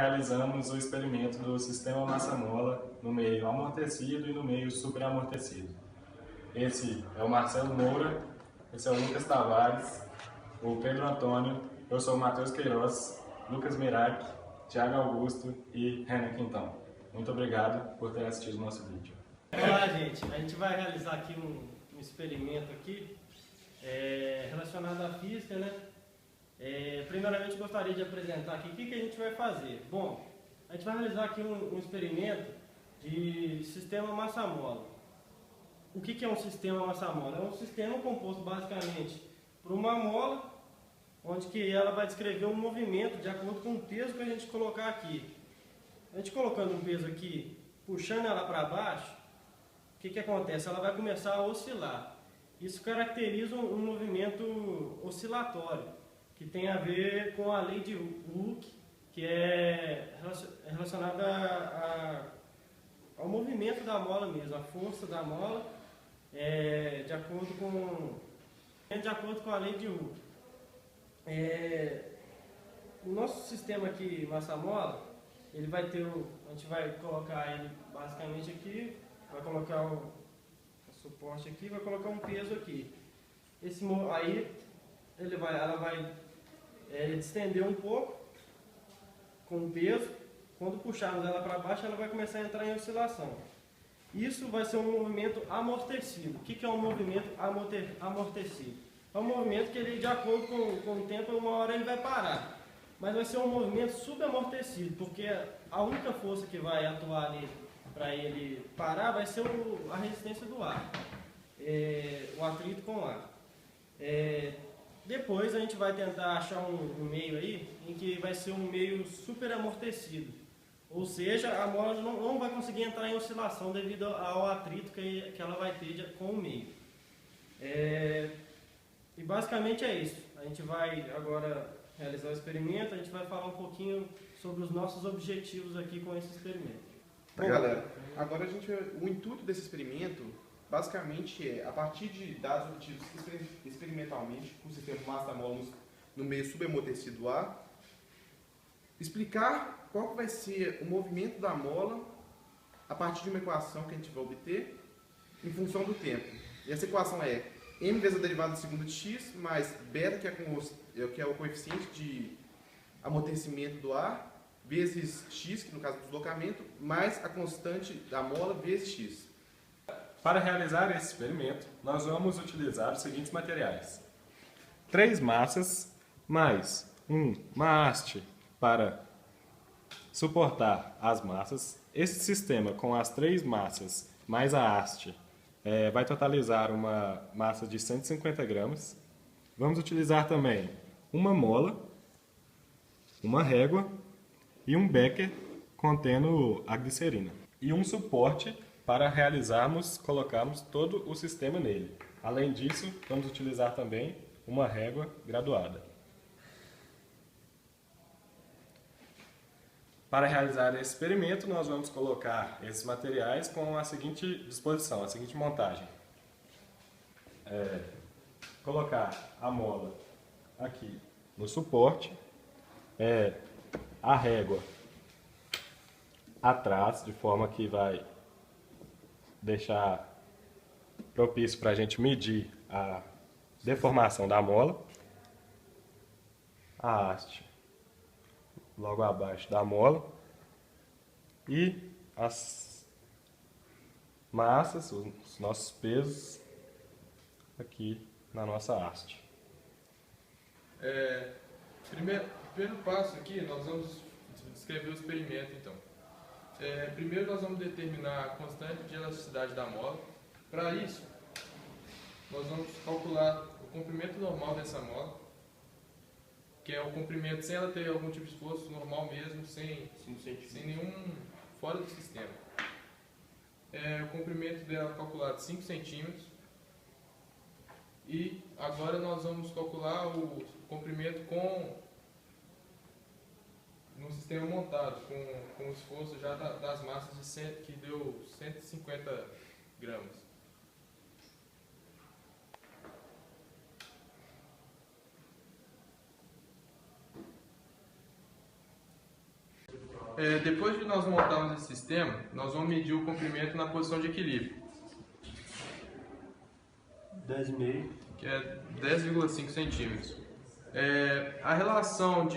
Realizamos o experimento do sistema massa-mola no meio amortecido e no meio superamortecido. Esse é o Marcelo Moura, esse é o Lucas Tavares, o Pedro Antônio, eu sou o Matheus Queiroz, Lucas Mirac, Thiago Augusto e Renan Quintão. Muito obrigado por ter assistido o nosso vídeo. Olá, gente. A gente vai realizar aqui um experimento aqui relacionado à física, né? Primeiramente, gostaria de apresentar aqui o que a gente vai fazer. Bom, a gente vai realizar aqui um experimento de sistema massa-mola. O que é um sistema massa-mola? É um sistema composto basicamente por uma mola, onde que ela vai descrever um movimento de acordo com o peso que a gente colocar aqui. A gente colocando um peso aqui, puxando ela para baixo, o que acontece? Ela vai começar a oscilar. Isso caracteriza um movimento oscilatório, que tem a ver com a lei de Hooke, que é relacionada ao movimento da mola mesmo, a força da mola, de acordo com a lei de Hooke. O nosso sistema aqui, massa-mola, ele vai ter a gente vai colocar ele basicamente aqui, vai colocar o suporte aqui, vai colocar um peso aqui. Aí ela vai distender um pouco com o peso. Quando puxarmos ela para baixo, ela vai começar a entrar em oscilação. Isso vai ser um movimento amortecido. O que é um movimento amortecido? É um movimento que ele, de acordo com o tempo, uma hora ele vai parar. Mas vai ser um movimento subamortecido, porque a única força que vai atuar nele para ele parar vai ser a resistência do ar, o atrito com o ar. Depois a gente vai tentar achar um meio aí em que vai ser um meio superamortecido, ou seja, a mola não vai conseguir entrar em oscilação devido ao atrito que ela vai ter com o meio. E basicamente é isso. A gente vai agora realizar o experimento, a gente vai falar um pouquinho sobre os nossos objetivos aqui com esse experimento. Tá, galera, agora o intuito desse experimento basicamente é, a partir de dados obtidos experimentalmente com o sistema massa-mola no meio subamortecido do ar, explicar qual vai ser o movimento da mola a partir de uma equação que a gente vai obter em função do tempo. E essa equação é m vezes a derivada da segunda de x mais beta, que é o coeficiente de amortecimento do ar, vezes x, que no caso é o deslocamento, mais a constante da mola vezes x. Para realizar esse experimento, nós vamos utilizar os seguintes materiais: 3 massas mais uma haste para suportar as massas. Esse sistema com as 3 massas mais a haste vai totalizar uma massa de 150 gramas. Vamos utilizar também uma mola, uma régua e um becker contendo a glicerina. E um suporte para colocarmos todo o sistema nele. Além disso, vamos utilizar também uma régua graduada. Para realizar esse experimento, nós vamos colocar esses materiais com a seguinte disposição, a seguinte montagem. Colocar a mola aqui no suporte, a régua atrás, de forma que vai deixar propício para a gente medir a deformação da mola, a haste logo abaixo da mola e as massas, os nossos pesos aqui na nossa haste. Primeiro passo aqui, nós vamos descrever o experimento então. Primeiro nós vamos determinar a constante de elasticidade da mola. Para isso, nós vamos calcular o comprimento normal dessa mola, que é o comprimento sem ela ter algum tipo de esforço, normal mesmo, sem nenhum fora do sistema. O comprimento dela é calculado 5 centímetros. E agora nós vamos calcular o comprimento no sistema montado, com o esforço já das massas que deu 150 gramas. depois de nós montarmos esse sistema, nós vamos medir o comprimento na posição de equilíbrio, 10,5. que é 10,5 centímetros. A relação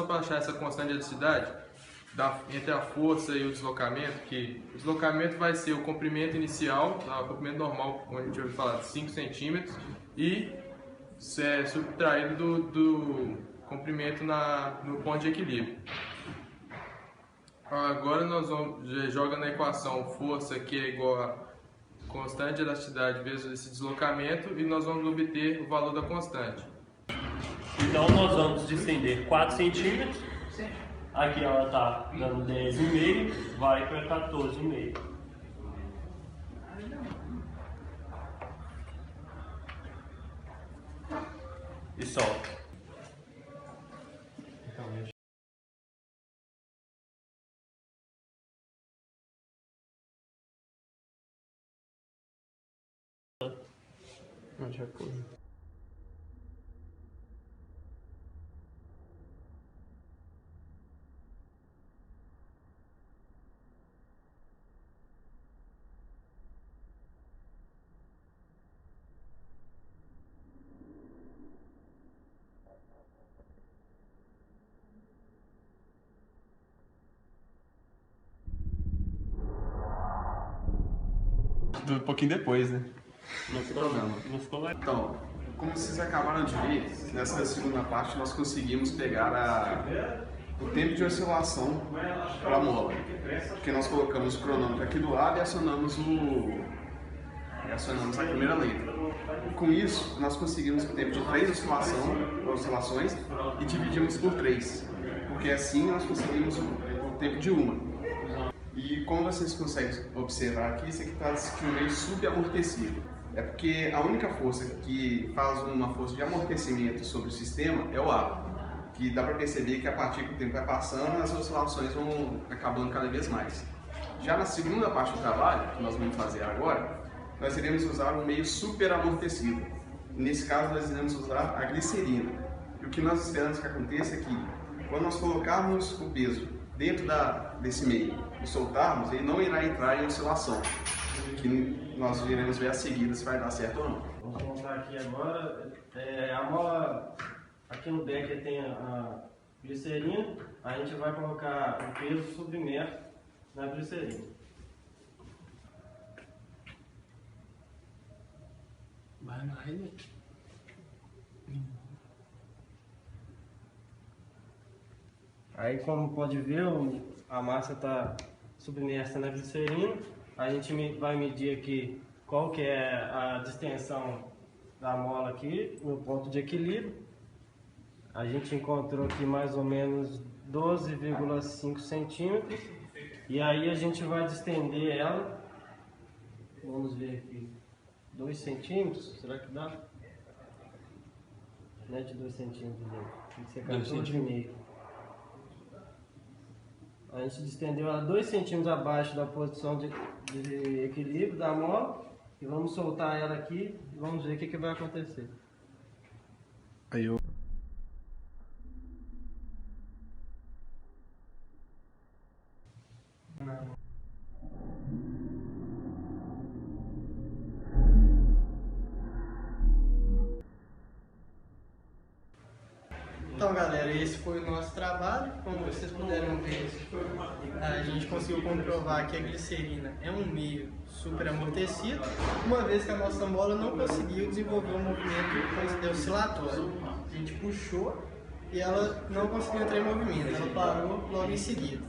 para achar essa constante de elasticidade entre a força e o deslocamento, que o deslocamento vai ser o comprimento inicial, o comprimento normal, como a gente ouviu falar, de 5 centímetros, e subtraído do comprimento no ponto de equilíbrio. Agora nós vamos jogar na equação força, que é igual a constante de elasticidade vezes esse deslocamento, e nós vamos obter o valor da constante. Então nós vamos distender 4 centímetros. Aqui ela está dando 10,5, vai para 14,5. E solta. Já foi. Um pouquinho depois, né? Não ficou legal. Então, como vocês acabaram de ver, nessa segunda parte nós conseguimos pegar o tempo de oscilação para a mola. Porque nós colocamos o cronômetro aqui do lado e acionamos a primeira letra. Com isso, nós conseguimos o tempo de 3 oscilações e dividimos por 3. Porque assim nós conseguimos o tempo de uma. E como vocês conseguem observar aqui, isso aqui está meio sugamortecido. É porque a única força que faz uma força de amortecimento sobre o sistema é o ar. Que dá para perceber que a partir que o tempo vai passando, as oscilações vão acabando cada vez mais. Já na segunda parte do trabalho, que nós vamos fazer agora, nós iremos usar um meio superamortecido. Nesse caso, nós iremos usar a glicerina. E o que nós esperamos que aconteça é que, quando nós colocarmos o peso dentro desse meio e soltarmos, ele não irá entrar em oscilação, que nós iremos ver a seguir se vai dar certo ou não. Vamos montar aqui agora. A mola, aqui no becker tem a glicerina, a gente vai colocar o peso submerso na glicerina. Vai mais. Aí, como pode ver, a massa está submersa na glicerina. A gente vai medir aqui qual que é a distensão da mola aqui no ponto de equilíbrio. A gente encontrou aqui mais ou menos 12,5 centímetros. E aí a gente vai distender ela. Vamos ver aqui. 2 centímetros, será que dá? Não é de 2 centímetros, tem que ser 14,5. A gente distendeu ela 2 centímetros abaixo da posição de equilíbrio da mola e vamos soltar ela aqui e vamos ver o que vai acontecer. Aí eu... Então, galera, esse foi o nosso trabalho. Como vocês puderam ver, a gente conseguiu comprovar que a glicerina é um meio super amortecido, uma vez que a nossa mola não conseguiu desenvolver um movimento oscilatório. A gente puxou e ela não conseguiu entrar em movimento, ela parou logo em seguida,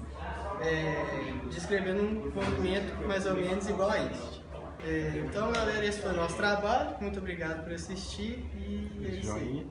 descrevendo um movimento mais ou menos igual a este. Então, galera, esse foi o nosso trabalho. Muito obrigado por assistir e é isso aí.